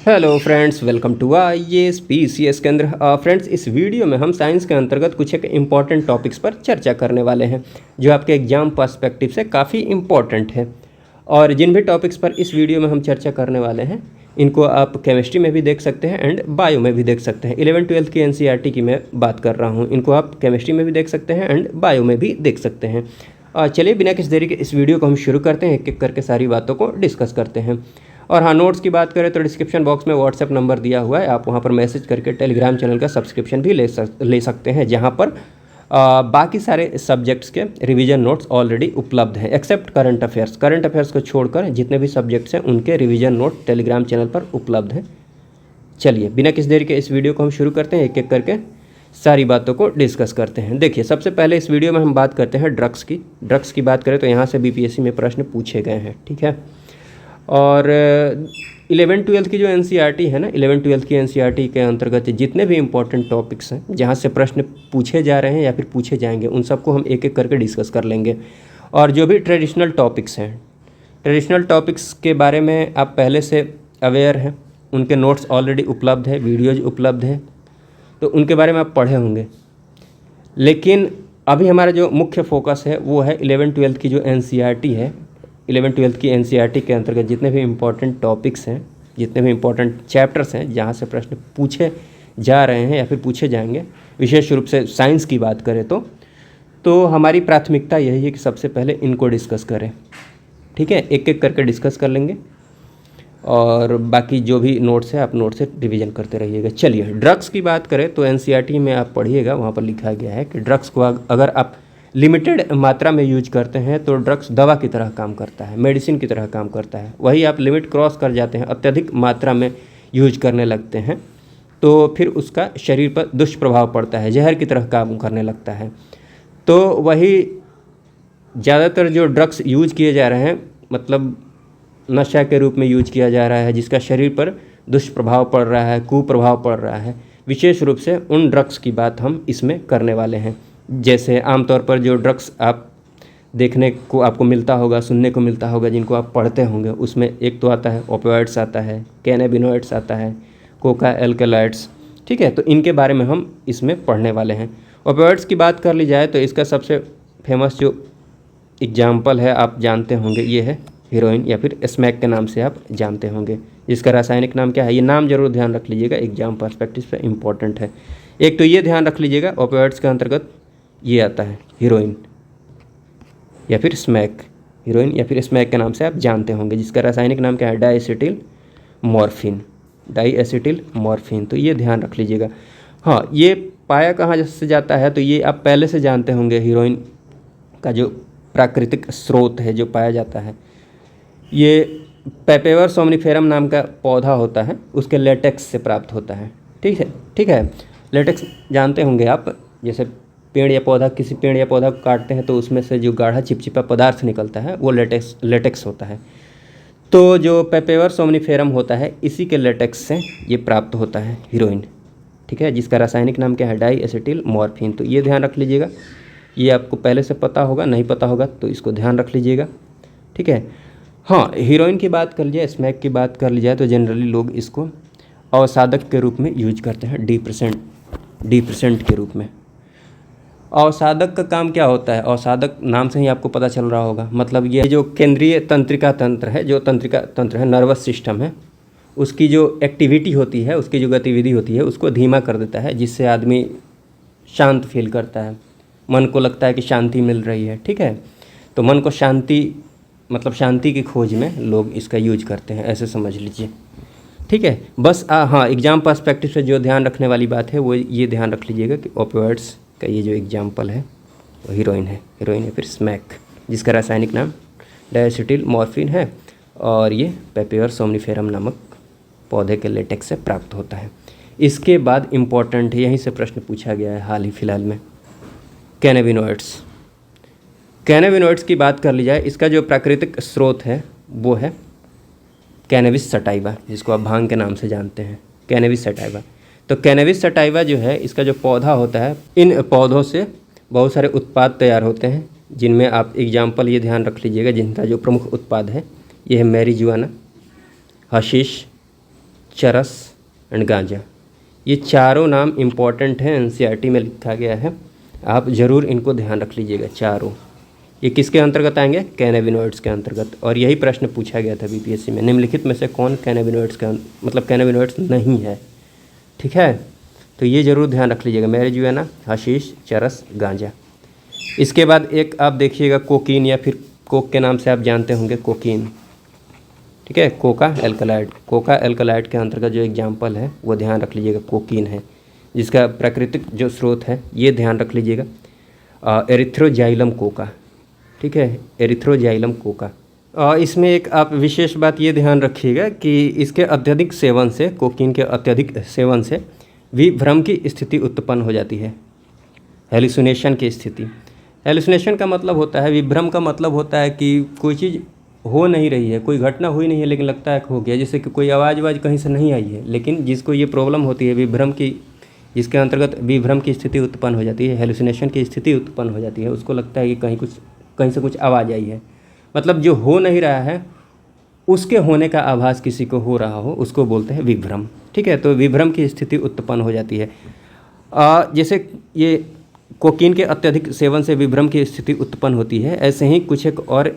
Hello friends, welcome to IAS PCS Kendra. Friends, इस video में हम साइंस के अंतर्गत कुछ एक इम्पॉर्टेंट टॉपिक्स पर चर्चा करने वाले हैं जो आपके एग्जाम पर्सपेक्टिव से काफ़ी इम्पॉर्टेंट है। और जिन भी टॉपिक्स पर इस वीडियो में हम चर्चा करने वाले हैं इनको आप केमिस्ट्री में भी देख सकते हैं एंड बायो में भी देख सकते हैं। 11th-12th की NCERT की मैं बात कर रहा हूँ, इनको आप केमिस्ट्री में भी देख सकते हैं एंड बायो में भी देख सकते हैं। चलिए बिना किसी देरी के इस वीडियो को हम शुरू करते हैं, एक एक करके सारी बातों को डिस्कस करते हैं। और हाँ, नोट्स की बात करें तो डिस्क्रिप्शन बॉक्स में व्हाट्सएप नंबर दिया हुआ है, आप वहाँ पर मैसेज करके टेलीग्राम चैनल का सब्सक्रिप्शन भी ले सकते हैं, जहाँ पर बाकी सारे सब्जेक्ट्स के रिवीजन नोट्स ऑलरेडी उपलब्ध हैं except current affairs. Current affairs को छोड़कर जितने भी सब्जेक्ट्स हैं उनके रिवीजन नोट टेलीग्राम चैनल पर उपलब्ध हैं। चलिए बिना किसी देरी के इस वीडियो को हम शुरू करते हैं, एक एक करके सारी बातों को डिस्कस करते हैं। देखिए, सबसे पहले इस वीडियो में हम बात करते हैं ड्रग्स की बात करें तो यहाँ से BPSC में प्रश्न पूछे गए हैं, ठीक है। और 11th-12th की जो NCERT है ना, 11th-12th की NCERT के अंतर्गत जितने भी इम्पोर्टेंट टॉपिक्स हैं जहाँ से प्रश्न पूछे जा रहे हैं या फिर पूछे जाएंगे, उन सबको हम एक एक करके डिस्कस कर लेंगे। और जो भी ट्रेडिशनल टॉपिक्स हैं, ट्रेडिशनल टॉपिक्स के बारे में आप पहले से अवेयर हैं, उनके नोट्स ऑलरेडी उपलब्ध है, वीडियोज उपलब्ध है, तो उनके बारे में आप पढ़े होंगे। लेकिन अभी हमारा जो मुख्य फोकस है वो है 11th-12th की जो NCERT है। 11th-12th की NCERT के अंतर्गत जितने भी इम्पोर्टेंट टॉपिक्स हैं, जितने भी इम्पोर्टेंट चैप्टर्स हैं जहाँ से प्रश्न पूछे जा रहे हैं या फिर पूछे जाएंगे, विशेष रूप से साइंस की बात करें तो हमारी प्राथमिकता यही है कि सबसे पहले इनको डिस्कस करें, ठीक है। एक एक करके डिस्कस कर लेंगे और बाकी जो भी नोट्स है आप नोट से रिवीजन करते रहिएगा। चलिए, ड्रग्स की बात करें तो NCERT में आप पढ़िएगा, वहाँ पर लिखा गया है कि ड्रग्स को अगर आप लिमिटेड मात्रा में यूज करते हैं तो ड्रग्स दवा की तरह काम करता है, मेडिसिन की तरह काम करता है। वही आप लिमिट क्रॉस कर जाते हैं, अत्यधिक मात्रा में यूज करने लगते हैं तो फिर उसका शरीर पर दुष्प्रभाव पड़ता है, जहर की तरह काम करने लगता है। तो वही ज़्यादातर जो ड्रग्स यूज किए जा रहे हैं, मतलब नशा के रूप में यूज किया जा रहा है, जिसका शरीर पर दुष्प्रभाव पड़ रहा है, कुप्रभाव पड़ रहा है, विशेष रूप से उन ड्रग्स की बात हम इसमें करने वाले हैं। जैसे आमतौर पर जो ड्रग्स आप देखने को आपको मिलता होगा, सुनने को मिलता होगा, जिनको आप पढ़ते होंगे, उसमें एक तो आता है ओपियोइड्स, आता है कैनाबिनॉइड्स, आता है कोका एल्कलॉइड्स, ठीक है। तो इनके बारे में हम इसमें पढ़ने वाले हैं। ओपियोइड्स की बात कर ली जाए तो इसका सबसे फेमस जो एग्जाम्पल है आप जानते होंगे, ये है हीरोइन या फिर स्मैक के नाम से आप जानते होंगे, जिसका रासायनिक नाम क्या है, ये नाम जरूर ध्यान रख लीजिएगा, एग्जाम पर्सपेक्टिव से इम्पॉर्टेंट है। एक तो ये ध्यान रख लीजिएगा, ओपियोइड्स के अंतर्गत ये आता है हीरोइन या फिर स्मैक, हीरोइन या फिर स्मैक के नाम से आप जानते होंगे, जिसका रासायनिक नाम क्या है, डाईएसिटिल मॉर्फिन। तो ये ध्यान रख लीजिएगा। हाँ, ये पाया कहाँ से जाता है तो ये आप पहले से जानते होंगे, हीरोइन का जो प्राकृतिक स्रोत है जो पाया जाता है, ये पेपेवर सोमनिफेरम नाम का पौधा होता है, उसके लेटेक्स से प्राप्त होता है, ठीक है। लेटेक्स जानते होंगे आप, जैसे किसी पेड़ या पौधा को काटते हैं तो उसमें से जो गाढ़ा चिपचिपा पदार्थ निकलता है वो लेटेक्स होता है। तो जो पेपेवर सोमनिफेरम होता है इसी के लेटेक्स से ये प्राप्त होता है हीरोइन, ठीक है, जिसका रासायनिक नाम क्या है, डाईएसिटिल मॉर्फिन। तो ये ध्यान रख लीजिएगा, ये आपको पहले से पता होगा, नहीं पता होगा तो इसको ध्यान रख लीजिएगा, ठीक है। हाँ, हीरोइन की बात कर ली जाए, स्मैक की बात कर ली जाए तो जनरली लोग इसको अवसादक के रूप में यूज करते हैं, डिप्रेसेंट के रूप में। अवसादक का काम क्या होता है, अवसादक नाम से ही आपको पता चल रहा होगा, मतलब ये जो केंद्रीय तंत्रिका तंत्र है, जो तंत्रिका तंत्र है, नर्वस सिस्टम है, उसकी जो एक्टिविटी होती है, उसकी जो गतिविधि होती है, उसको धीमा कर देता है, जिससे आदमी शांत फील करता है, मन को लगता है कि शांति मिल रही है, ठीक है। तो मन को शांति की खोज में लोग इसका यूज करते हैं, ऐसे समझ लीजिए, ठीक है। बस हाँ, एग्जाम पर्सपेक्टिव से जो ध्यान रखने वाली बात है वो ये ध्यान रख लीजिएगा कि ओपियोइड्स का ये जो एग्जाम्पल है वो हीरोइन या फिर स्मैक, जिसका रासायनिक नाम डाईएसिटिल मॉर्फिन है और ये पेपेवर सोमनिफेरम नामक पौधे के लेटेक्स से प्राप्त होता है। इसके बाद इम्पॉर्टेंट है, यहीं से प्रश्न पूछा गया है हाल ही फिलहाल में, कैनाबिनॉइड्स की बात कर ली जाए, इसका जो प्राकृतिक स्रोत है वो है कैनबिस सटाइवा, जिसको आप भांग के नाम से जानते हैं, कैनबिस सटाइवा। तो कैनबिस सटाइवा जो है, इसका जो पौधा होता है, इन पौधों से बहुत सारे उत्पाद तैयार होते हैं, जिनमें आप एग्जाम्पल ये ध्यान रख लीजिएगा, जिनका जो प्रमुख उत्पाद है ये है मैरिजुआना, हशीश, चरस एंड गांजा। ये चारों नाम इम्पॉर्टेंट हैं, एनसीईआरटी में लिखा गया है, आप ज़रूर इनको ध्यान रख लीजिएगा। चारों ये किसके अंतर्गत आएंगे? कैनाबिनॉइड्स के अंतर्गत। और यही प्रश्न पूछा गया था बीपीएससी में, निम्नलिखित में से कौन कैनाबिनॉइड्स का मतलब कैनाबिनॉइड्स नहीं है। ठीक है, तो ये ज़रूर ध्यान रख लीजिएगा, मैरिजुआना, हशीश, चरस, गांजा। इसके बाद एक आप देखिएगा कोकीन, या फिर कोक के नाम से आप जानते होंगे, कोकीन। ठीक है, कोका एल्कलाइड। कोका एल्कलाइड के अंतर्गत जो एग्जाम्पल है वो ध्यान रख लीजिएगा, कोकीन है, जिसका प्राकृतिक जो स्रोत है ये ध्यान रख लीजिएगा, एरिथ्रोजाइलम कोका। ठीक है, एरिथ्रोजाइलम कोका। इसमें एक आप विशेष बात ये ध्यान रखिएगा कि इसके अत्यधिक सेवन से, कोकीन के अत्यधिक सेवन से विभ्रम की स्थिति उत्पन्न हो जाती है, हेलुसिनेशन की स्थिति। हेलुसिनेशन का मतलब होता है, विभ्रम का मतलब होता है कि कोई चीज़ हो नहीं रही है, कोई घटना हुई नहीं है लेकिन लगता है कि हो गया, जैसे कि कोई आवाज़ कहीं से नहीं आई है, लेकिन जिसको ये प्रॉब्लम होती है विभ्रम की, जिसके अंतर्गत विभ्रम की स्थिति उत्पन्न हो जाती है, हेलुसिनेशन की स्थिति उत्पन्न हो जाती है, उसको लगता है कि कहीं से कुछ आवाज़ आई है, मतलब जो हो नहीं रहा है उसके होने का आभास किसी को हो रहा हो, उसको बोलते हैं विभ्रम। ठीक है, तो विभ्रम की स्थिति उत्पन्न हो जाती है। जैसे ये कोकीन के अत्यधिक सेवन से विभ्रम की स्थिति उत्पन्न होती है, ऐसे ही कुछ एक और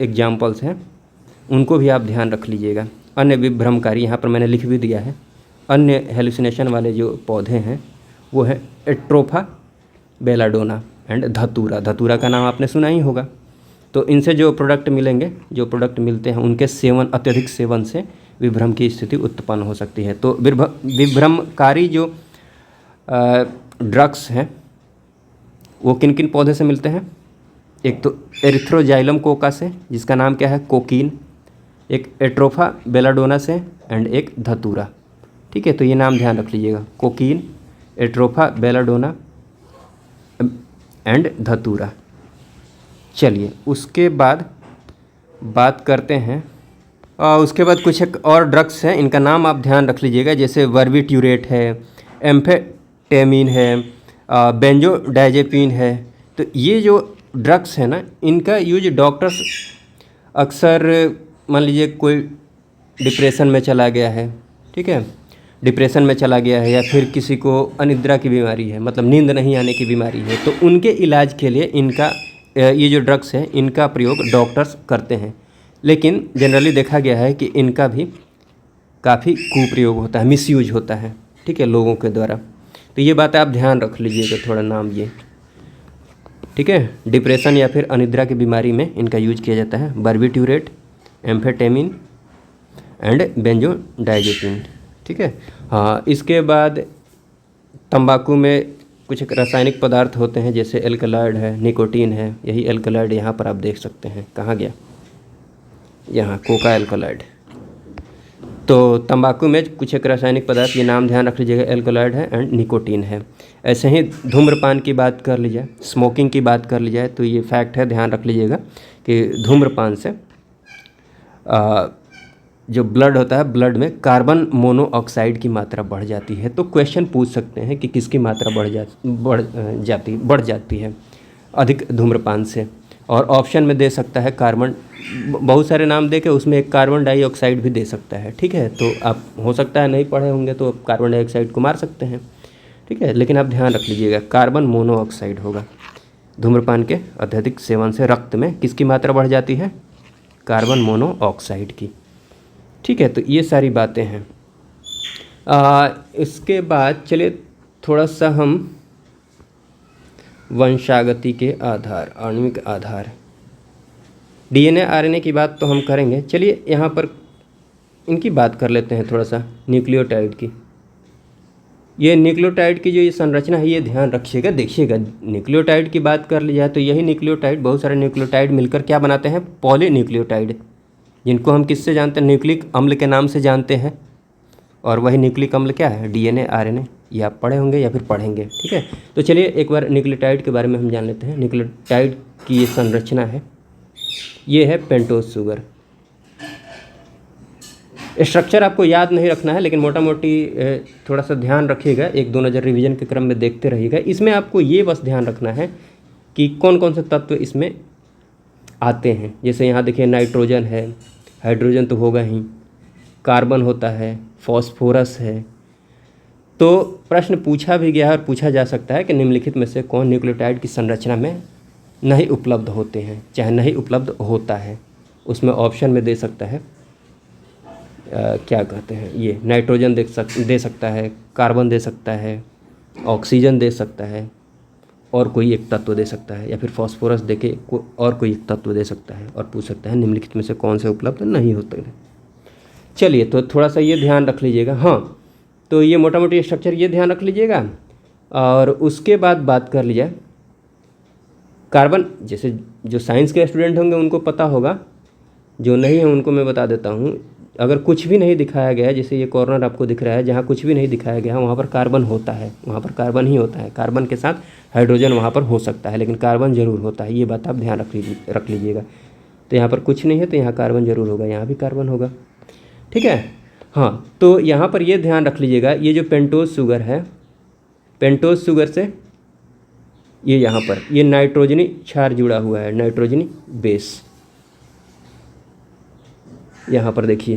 एग्जाम्पल्स हैं, उनको भी आप ध्यान रख लीजिएगा। अन्य विभ्रमकारी, यहाँ पर मैंने लिख भी दिया है, अन्य हेलुसिनेशन वाले जो पौधे हैं वो है एट्रोफा, बेलाडोना एंड धतूरा। धतूरा का नाम आपने सुना ही होगा। तो इनसे जो प्रोडक्ट मिलेंगे, जो प्रोडक्ट मिलते हैं, उनके सेवन, अत्यधिक सेवन से विभ्रम की स्थिति उत्पन्न हो सकती है। तो विभ्रमकारी जो ड्रग्स हैं वो किन किन पौधे से मिलते हैं? एक तो एरिथ्रोजाइलम कोका से, जिसका नाम क्या है? कोकीन। एक एट्रोफा बेलाडोना से एंड एक धतूरा। ठीक है, तो ये नाम ध्यान रख लीजिएगा, कोकीन, एट्रोफा बेलाडोना एंड धतूरा। चलिए उसके बाद बात करते हैं, उसके बाद कुछ एक और ड्रग्स हैं, इनका नाम आप ध्यान रख लीजिएगा, जैसे वर्बिट्यूरेट है, एम्फेटेमिन है, बेंजोडाइजेपिन है। तो ये जो ड्रग्स है ना, इनका यूज डॉक्टर्स अक्सर, मान लीजिए कोई डिप्रेशन में चला गया है, ठीक है, डिप्रेशन में चला गया है, या फिर किसी को अनिद्रा की बीमारी है, मतलब नींद नहीं आने की बीमारी है, तो उनके इलाज के लिए इनका ये जो ड्रग्स है इनका प्रयोग डॉक्टर्स करते हैं। लेकिन जनरली देखा गया है कि इनका भी काफ़ी कुप्रयोग होता है, मिसयूज होता है, ठीक है, लोगों के द्वारा। तो ये बात आप ध्यान रख लीजिएगा, थोड़ा नाम ये, ठीक है। डिप्रेशन या फिर अनिद्रा की बीमारी में इनका यूज किया जाता है, बार्बिट्यूरेट, एम्फेटेमिन एंड बेंजोडाइजेपिन, ठीक है। हाँ, इसके बाद तंबाकू में कुछ रासायनिक पदार्थ होते हैं, जैसे एल्कलॉइड है, निकोटीन है। यही एल्कलॉइड यहाँ पर आप देख सकते हैं, कहाँ गया, यहाँ कोका एल्कलॉइड। तो तंबाकू में कुछ एक रासायनिक पदार्थ, ये नाम ध्यान रख लीजिएगा, एल्कलॉइड है एंड निकोटीन है। ऐसे ही धूम्रपान की बात कर ली जाए, स्मोकिंग की बात कर ली जाए, तो ये फैक्ट है, ध्यान रख लीजिएगा कि धूम्रपान से जो ब्लड होता है, ब्लड में कार्बन मोनोऑक्साइड की मात्रा बढ़ जाती है। तो क्वेश्चन पूछ सकते हैं कि किसकी मात्रा बढ़ जाती है अधिक धूम्रपान से, और ऑप्शन में दे सकता है कार्बन, बहुत सारे नाम दे के उसमें एक कार्बन डाइऑक्साइड भी दे सकता है, ठीक है। तो आप हो सकता है नहीं पढ़े होंगे तो कार्बन डाइऑक्साइड को मार सकते हैं, ठीक है, लेकिन आप ध्यान रख लीजिएगा कार्बन मोनोऑक्साइड होगा। धूम्रपान के अत्यधिक सेवन से रक्त में किसकी मात्रा बढ़ जाती है? कार्बन मोनोऑक्साइड की, ठीक है। तो ये सारी बातें हैं। इसके बाद चलिए थोड़ा सा हम वंशागति के आधार, आणविक आधार, डीएनए आरएनए की बात तो हम करेंगे। चलिए यहाँ पर इनकी बात कर लेते हैं थोड़ा सा, न्यूक्लियोटाइड की। ये न्यूक्लियोटाइड की जो ये संरचना है, ये ध्यान रखिएगा, देखिएगा। न्यूक्लियोटाइड की बात कर ली जाए तो यही न्यूक्लियोटाइड, बहुत सारे न्यूक्लियोटाइड मिलकर क्या बनाते हैं? पॉलीन्यूक्लियोटाइड, जिनको हम किससे जानते हैं? न्यूक्लिक अम्ल के नाम से जानते हैं। और वही न्यूक्लिक अम्ल क्या है? DNA RNA. ये आप पढ़े होंगे या फिर पढ़ेंगे, ठीक है। तो चलिए एक बार न्यूक्लियोटाइड के बारे में हम जान लेते हैं। न्यूक्लियोटाइड की ये संरचना है, ये है पेंटोज शुगर। स्ट्रक्चर आपको याद नहीं रखना है, लेकिन मोटा मोटी थोड़ा सा ध्यान रखिएगा, एक दो नज़र रिवीजन के क्रम में देखते रहिएगा। इसमें आपको ये बस ध्यान रखना है कि कौन कौन से तत्व इसमें आते हैं। जैसे यहाँ देखिए नाइट्रोजन है, हाइड्रोजन तो होगा ही, कार्बन होता है, फॉस्फोरस है। तो प्रश्न पूछा भी गया है और पूछा जा सकता है कि निम्नलिखित में से कौन न्यूक्लियोटाइड की संरचना में नहीं उपलब्ध होते हैं, चाहे नहीं उपलब्ध होता है। उसमें ऑप्शन में दे सकता है क्या कहते हैं, ये नाइट्रोजन दे सकता है, कार्बन दे सकता है, ऑक्सीजन दे सकता है, और कोई एक तत्व दे सकता है, या फिर फॉस्फोरस दे के और कोई एक तत्व दे सकता है, और पूछ सकता है निम्नलिखित में से कौन से उपलब्ध नहीं होते हैं। चलिए, तो थोड़ा सा ये ध्यान रख लीजिएगा। हाँ, तो ये मोटा मोटी स्ट्रक्चर ये ध्यान रख लीजिएगा। और उसके बाद बात कर ली जाए कार्बन, जैसे जो साइंस के स्टूडेंट होंगे उनको पता होगा, जो नहीं है उनको मैं बता देता हूँ। अगर कुछ भी नहीं दिखाया गया है, जैसे ये कॉर्नर आपको दिख रहा है, जहाँ कुछ भी नहीं दिखाया गया है वहाँ पर कार्बन होता है, वहाँ पर कार्बन ही होता है। कार्बन के साथ हाइड्रोजन वहाँ पर हो सकता है, लेकिन कार्बन जरूर होता है। ये बात आप ध्यान रख लीजिएगा। तो यहाँ पर कुछ नहीं है तो यहाँ कार्बन जरूर होगा, यहाँ भी कार्बन होगा, ठीक है। हाँ, तो यहाँ पर ये ध्यान रख लीजिएगा, ये जो पेंटोज शुगर है, पेंटोज शुगर से ये यहाँ पर ये नाइट्रोजनी क्षार जुड़ा हुआ है, नाइट्रोजनी बेस। यहाँ पर देखिए,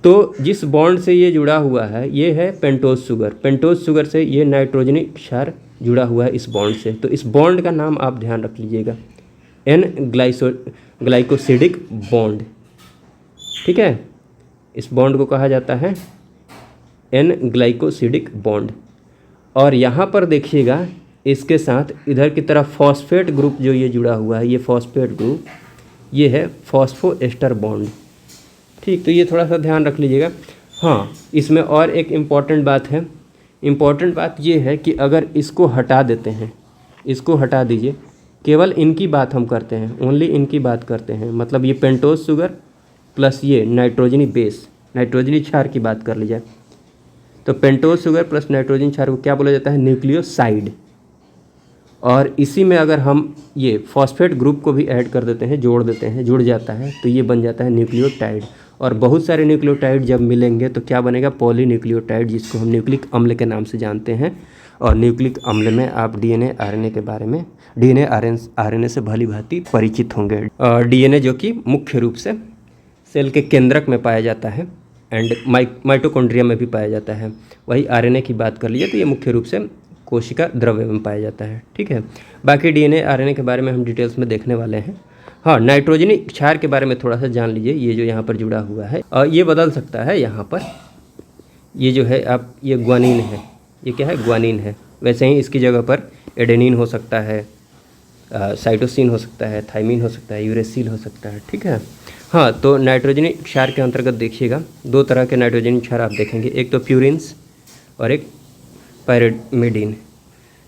तो जिस बॉन्ड से ये जुड़ा हुआ है ये है पेंटोज शुगर। पेंटोज शुगर से ये नाइट्रोजनी क्षार जुड़ा हुआ है इस बॉन्ड से। तो इस बॉन्ड का नाम आप ध्यान रख लीजिएगा, एन ग्लाइकोसिडिक बॉन्ड, ठीक है। इस बॉन्ड को कहा जाता है एन ग्लाइकोसिडिक बॉन्ड। और यहाँ पर देखिएगा, इसके साथ इधर की तरफ फॉस्फेट ग्रुप जो ये जुड़ा हुआ है, ये फॉस्फेट ग्रुप, ये है फॉस्फोएस्टर बॉन्ड, ठीक। तो ये थोड़ा सा ध्यान रख लीजिएगा। हाँ, इसमें और एक इम्पॉर्टेंट बात है। इम्पॉर्टेंट बात ये है कि अगर इसको हटा देते हैं, इसको हटा दीजिए, केवल इनकी बात हम करते हैं, ओनली इनकी बात करते हैं, मतलब ये पेंटोज शुगर प्लस ये नाइट्रोजनी बेस, नाइट्रोजनी क्षार की बात कर ली जाए, तो पेंटोज शुगर प्लस नाइट्रोजन क्षार को क्या बोला जाता है, न्यूक्लियोसाइड। और इसी में अगर हम ये फॉस्फेट ग्रुप को भी ऐड कर देते हैं, जोड़ देते हैं, जुड़ जाता है, तो ये बन जाता है न्यूक्लियोटाइड। और बहुत सारे न्यूक्लियोटाइड जब मिलेंगे तो क्या बनेगा, पॉलीन्यूक्लियोटाइड, जिसको हम न्यूक्लिक अम्ल के नाम से जानते हैं। और न्यूक्लिक अम्ल में आप डीएनए आरएनए के बारे में, डीएनए आरएनए से भली भांति परिचित होंगे। डीएनए जो कि मुख्य रूप से सेल के केंद्रक में पाया जाता है एंड माइटोकॉन्ड्रिया में भी पाया जाता है। वही आरएनए की बात कर लीजिए तो ये मुख्य रूप से कोशिका द्रव्य में पाया जाता है, ठीक है। बाकी डीएनए आरएनए के बारे में हम डिटेल्स में देखने वाले हैं। हाँ, नाइट्रोजनी क्षार के बारे में थोड़ा सा जान लीजिए। ये जो यहाँ पर जुड़ा हुआ है और ये बदल सकता है, यहाँ पर ये जो है आप, ये ग्वानिन है, ये क्या है, ग्वानिन है। वैसे ही इसकी जगह पर एडेनिन हो सकता है, साइटोसिन हो सकता है, थाइमिन हो सकता है, यूरेसिल हो सकता है, ठीक है। हाँ, तो नाइट्रोजनी क्षार के अंतर्गत देखिएगा, दो तरह के नाइट्रोजनी क्षार आप देखेंगे, एक तो प्यूरिन्स और एक पैरामिडीन।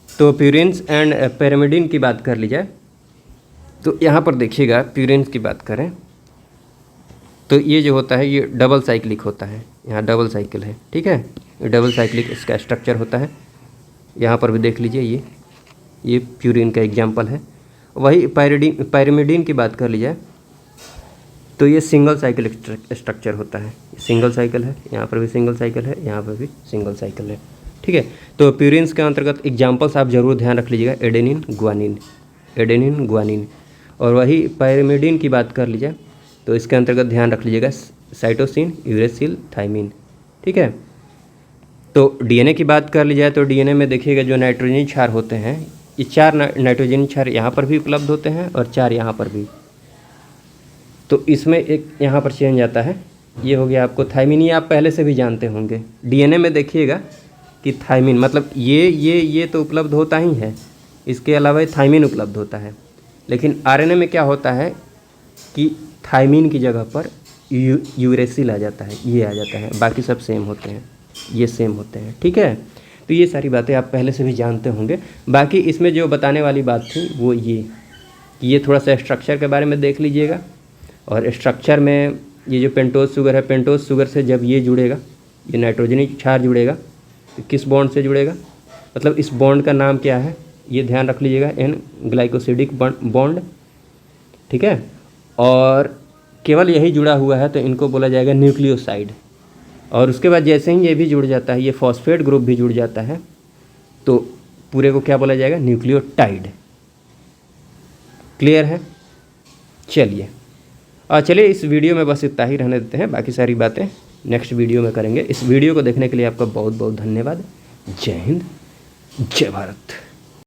तो प्यूरिन्स एंड पैरामिडीन की बात कर ली जाए तो यहाँ पर देखिएगा, प्यूरिन्स की बात करें तो ये जो होता है ये डबल साइक्लिक होता है, यहाँ डबल साइकिल है, ठीक है। ये डबल साइक्लिक इसका स्ट्रक्चर होता है। यहाँ पर भी देख लीजिए, ये प्यूरिन का एग्जाम्पल है। वही पैरामिडीन की बात कर ली जाए तो ये सिंगल साइकिल स्ट्रक्चर होता है, सिंगल साइकिल है, यहाँ पर भी सिंगल साइकिल है, यहाँ पर भी सिंगल साइकिल है, ठीक है। तो प्यूरिन्स के अंतर्गत एग्जाम्पल्स आप जरूर ध्यान रख लीजिएगा, एडेनिन, ग्वानिन, एडेनिन, ग्वानिन। और वही पैरामिडीन की बात कर लीजिए तो इसके अंतर्गत ध्यान रख लीजिएगा, साइटोसिन, यूरेसिल, थाइमिन, ठीक है। तो डीएनए की बात कर ली जाए तो डीएनए में देखिएगा जो नाइट्रोजनी क्षार होते हैं, ये 4 नाइट्रोजनी क्षार यहाँ पर भी उपलब्ध होते हैं और 4 यहाँ पर भी। तो इसमें एक यहाँ पर चेंज आता है, ये हो गया आपको थाइमिन, ये आप पहले से भी जानते होंगे। डीएनए में देखिएगा कि थाइमिन मतलब ये तो उपलब्ध होता ही है, इसके अलावा थाइमिन उपलब्ध होता है। लेकिन आरएनए में क्या होता है कि थाइमिन की जगह पर यूरेसिल आ जाता है, ये आ जाता है, बाकी सब सेम होते हैं, ये सेम होते हैं, ठीक है। तो ये सारी बातें आप पहले से भी जानते होंगे। बाकी इसमें जो बताने वाली बात थी वो ये कि ये थोड़ा सा स्ट्रक्चर के बारे में देख लीजिएगा। और स्ट्रक्चर में ये जो पेंटोज शुगर है, पेंटोज शुगर से जब ये जुड़ेगा, ये नाइट्रोजनी क्षार जुड़ेगा तो किस बॉन्ड से जुड़ेगा, मतलब इस बॉन्ड का नाम क्या है, ये ध्यान रख लीजिएगा, एन ग्लाइकोसिडिक बॉन्ड, ठीक है। और केवल यही जुड़ा हुआ है तो इनको बोला जाएगा न्यूक्लियोसाइड। और उसके बाद जैसे ही ये भी जुड़ जाता है, ये फॉस्फेट ग्रुप भी जुड़ जाता है, तो पूरे को क्या बोला जाएगा, न्यूक्लियोटाइड। क्लियर है? चलिए इस वीडियो में बस इतना ही रहने देते हैं, बाकी सारी बातें नेक्स्ट वीडियो में करेंगे। इस वीडियो को देखने के लिए आपका बहुत बहुत धन्यवाद। जय हिंद, जय भारत।